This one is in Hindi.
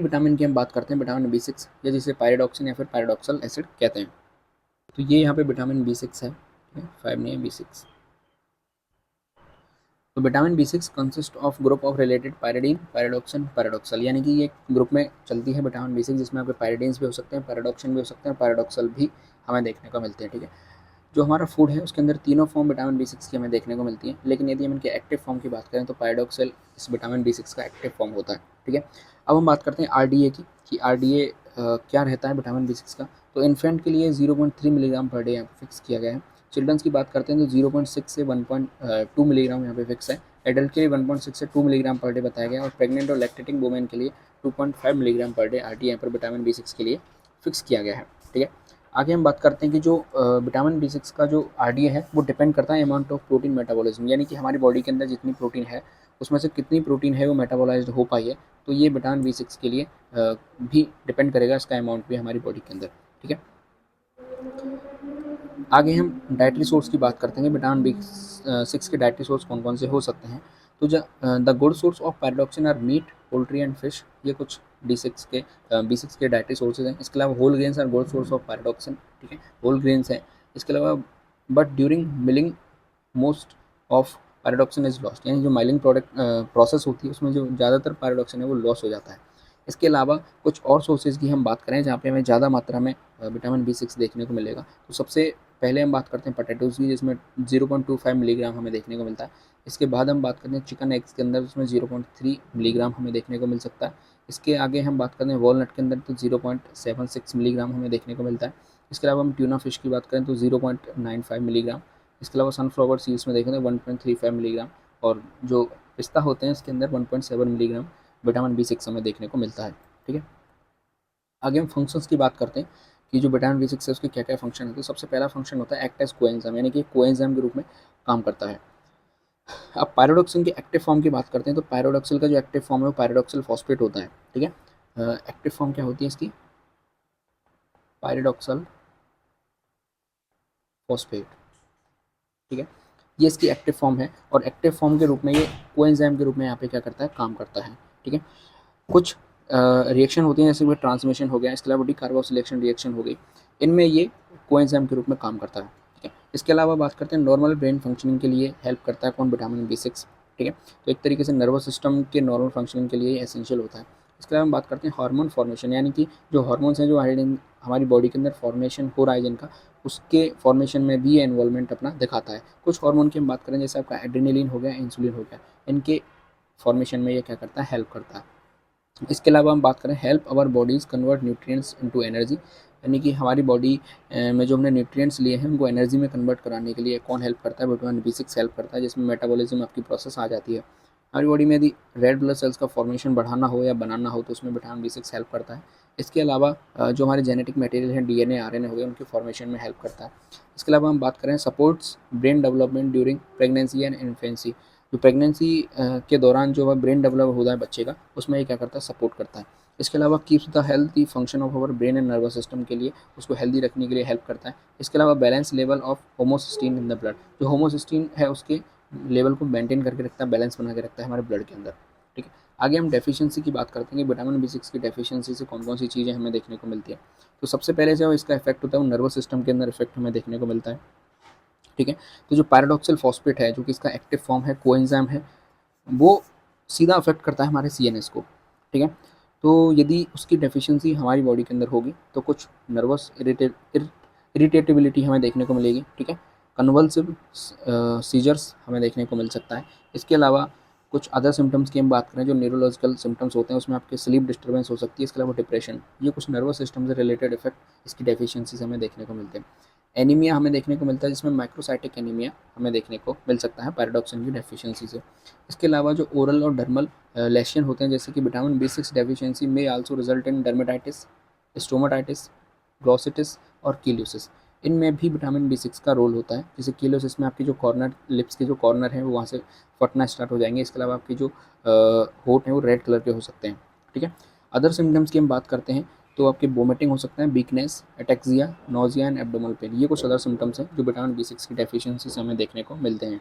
विटामिन की हम बात करते हैं विटामिन B6 या जिसे पायरिडॉक्सिन या फिर पायरिडॉक्सल एसिड कहते हैं। तो ये यहाँ पे विटामिन B6 है, 5 नहीं है B6। तो vitamin B6 consist of group of related pyridine, pyridoxine, paradoxical, यानी कि ये ग्रुप में चलती है विटामिन B6 जिसमें आपके पायरिडीन्स भी हो सकते हैं, पैराडॉक्सिन भी हो सकते हैं, पैराडॉक्सल भी हमें देखने को मिलते हैं। ठीक है, जो हमारा फूड है उसके अंदर तीनों फॉर्म विटामिन B6 की हमें देखने को मिलती है, लेकिन यदि हम इनके एक्टिव फॉर्म की बात करें तो पायरिडॉक्सल इस विटामिन B6 का एक्टिव फॉर्म होता है। ठीक है, अब हम बात करते हैं RDA की, कि RDA क्या रहता है विटामिन B6 का। तो इन्फेंट के लिए 0.3 मिलीग्राम पर डे यहाँ पे फिक्स किया गया है। चिल्ड्रंस की बात करते हैं तो 0.6 से 1.2 मिलीग्राम यहाँ पे फिक्स है। एडल्ट के लिए 1.6 से 2 मिलीग्राम पर डे बताया गया है, और प्रेग्नेंट और लैक्टेटिंग वुमेन के लिए 2.5 मिलीग्राम पर डे RDA यहाँ पर विटामिन B6 के लिए फिक्स किया गया है। ठीक है, आगे हम बात करते हैं कि जो विटामिन B6 का जो RDA है वो डिपेंड करता है अमाउंट ऑफ प्रोटीन मेटाबॉलिज्म, यानी कि हमारी बॉडी के अंदर जितनी प्रोटीन है उसमें से कितनी प्रोटीन है वो मेटाबोलाइज्ड हो पाई है। तो ये विटामिन B6 के लिए भी डिपेंड करेगा, इसका अमाउंट भी हमारी बॉडी के अंदर। ठीक है, आगे हम डाइटरी सोर्स की बात करते हैं, विटामिन B6 के डाइटरी सोर्स कौन कौन से हो सकते हैं। तो the good source of pyridoxine are meat, poultry and fish, ये कुछ B6 के डाइटरी सोर्सेज हैं। इसके अलावा whole grains are good source of pyridoxine. ठीक है, होल ग्रेन्स हैं। इसके अलावा but during milling most of pyridoxine is lost, यानी जो माइलिंग प्रोसेस होती है उसमें जो ज़्यादातर पैराडॉक्सिन है वो लॉस हो जाता है। इसके अलावा कुछ और सोर्सेज की हम बात करें जहाँ पे हमें ज़्यादा मात्रा में विटामिन B6 देखने को मिलेगा। तो सबसे पहले हम बात करते हैं पोटैटोज़ की, जिसमें 0.25 मिलीग्राम हमें देखने को मिलता है। इसके बाद हम बात करते हैं चिकन एग्स के अंदर, उसमें 0.3 मिलीग्राम हमें देखने को मिल सकता है। इसके आगे हम बात करते हैं वॉलनट के अंदर, तो 0.76 मिलीग्राम हमें देखने को मिलता है। इसके अलावा हम ट्यूना फिश की बात करें तो 0.95 मिलीग्राम। इसके अलावा सनफ्लावर सीड्स में देखें तो 1.35 मिलीग्राम, और जो पिस्ता होते हैं इसके अंदर 1.7 मिलीग्राम विटामिन B6 हमें देखने को मिलता है। ठीक है, आगे हम फंक्शंस की बात करते हैं कि जो विटामिन B6 है उसके क्या क्या फंक्शन है। तो सबसे पहला फंक्शन होता है एक्ट एज कोएंजाइम, यानी कि कोएंजाइम के रूप में काम करता है। अब पायरोडॉक्सिन के एक्टिव फॉर्म की बात करते हैं, तो पायरोडॉक्सिल का जो एक्टिव फॉर्म है वो पायरोडॉक्सिल फॉस्फेट होता है। ठीक है, एक्टिव फॉर्म क्या होती है इसकी, पायरोडॉक्सल फॉस्फेट। ठीक है, ये इसकी एक्टिव फॉर्म है, और एक्टिव फॉर्म के रूप में ये कोएंजाइम के रूप में यहाँ पे क्या करता है, काम करता है। ठीक है, कुछ रिएक्शन होती हैं, जैसे कि ट्रांसमिशन हो गया, इसके अलावा डिकार्बोक्सिलेशन रिएक्शन हो गई, इनमें ये कोएंजाइम के रूप में काम करता है। ठीक है, इसके अलावा बात करते हैं नॉर्मल ब्रेन फंक्शनिंग के लिए हेल्प करता है कौन, विटामिन B6। ठीक है, तो एक तरीके से नर्वस सिस्टम के नॉर्मल फंक्शनिंग के लिए एसेंशियल होता है। इसके अलावा हम बात करते हैं हार्मोन फॉर्मेशन, यानी कि जो हार्मोन्स हैं जो हमारी बॉडी के अंदर फॉर्मेशन हो रहा है जिनका, उसके फॉर्मेशन में भी ये इन्वॉल्वमेंट अपना दिखाता है। कुछ हार्मोन की हम बात करें, जैसे आपका एड्रेनलिन हो गया, इंसुलिन हो गया, इनके फॉर्मेशन में ये क्या करता है, हेल्प करता है। इसके अलावा हम बात करें help our bodies convert nutrients into energy, यानी कि हमारी बॉडी में जो हमने न्यूट्रिएंट्स लिए हैं उनको एनर्जी में कन्वर्ट कराने के लिए कौन हेल्प करता है, विटामिन B6 हेल्प करता है, जिसमें मेटाबॉलिज्म आपकी प्रोसेस आ जाती है। हमारी बॉडी में यदि रेड ब्लड सेल्स का फॉर्मेशन बढ़ाना हो या बनाना हो तो उसमें विटामिन B6 हेल्प करता है। इसके अलावा जो हमारे जेनेटिक मटेरियल हैं, DNA RNA हो गए, उनके फॉर्मेशन में हेल्प करता है। इसके अलावा हम बात करें supports brain development during pregnancy and infancy, जो प्रेगनेंसी के दौरान जो ब्रेन डेवलप होता है बच्चे का, उसमें ये क्या करता है, सपोर्ट करता है। इसके अलावा keeps the healthy function of our brain and nervous system के लिए, उसको हेल्दी रखने के लिए हेल्प करता है। इसके अलावा balance level of homocysteine in the blood, जो होमोसिस्टीन है उसके लेवल को मेंटेन करके रखता है, बैलेंस बना के रखता है हमारे ब्लड के अंदर। ठीक है, आगे हम डेफिशिएंसी की बात करते हैं कि विटामिन B6 की डेफिशिएंसी से कौन कौन सी चीज़ें हमें देखने को मिलती है। तो सबसे पहले जो इसका इफेक्ट होता है वो नर्वस सिस्टम के अंदर इफेक्ट हमें देखने को मिलता है। ठीक है, तो जो पैराडॉक्सल फॉस्फेट है, जो कि इसका एक्टिव फॉर्म है, कोएंजाइम है, वो सीधा अफेक्ट करता है हमारे CNS को। ठीक है, तो यदि उसकी डेफिशिएंसी हमारी बॉडी के अंदर होगी तो कुछ नर्वस इरिटेटिबिलिटी हमें देखने को मिलेगी। ठीक है, कन्वल्सिव सीजर्स हमें देखने को मिल सकता है। इसके अलावा कुछ अदर सिम्टम्स की हम बात करें, जो न्यूरोलॉजिकल सिम्टम्स होते हैं उसमें आपके स्लीप डिस्टर्बेंस हो सकती है। इसके अलावा डिप्रेशन, ये कुछ नर्वस सिस्टम से रिलेटेड इफेक्ट इसकी डेफिशिएंसी से हमें देखने को मिलते हैं। एनीमिया हमें देखने को मिलता है, जिसमें माइक्रोसाइटिक एनीमिया हमें देखने को मिल सकता है पैराडॉक्सिन की डेफिशिएंसी से। इसके अलावा जो ओरल और डर्मल लेशन होते हैं, जैसे कि विटामिन B6 डेफिशिएंसी में also result in dermatitis, stomatitis, glossitis और कीलोसिस, इनमें भी विटामिन B6 का रोल होता है। जैसे कीलोसिस में आपकी जो कॉर्नर लिप्स के जो कॉर्नर हैं वो वहाँ से फटना स्टार्ट हो जाएंगे। इसके अलावा आपकी जो होठ हैं वो रेड कलर के हो सकते हैं। ठीक है, अदर सिम्टम्स की हम बात करते हैं तो आपके वोमिटिंग हो सकता है, weakness, ataxia, nausea and abdominal pain, ये कुछ अदर सिम्टम्स हैं जो विटामिन B6 की डेफिशिएंसी से हमें देखने को मिलते हैं।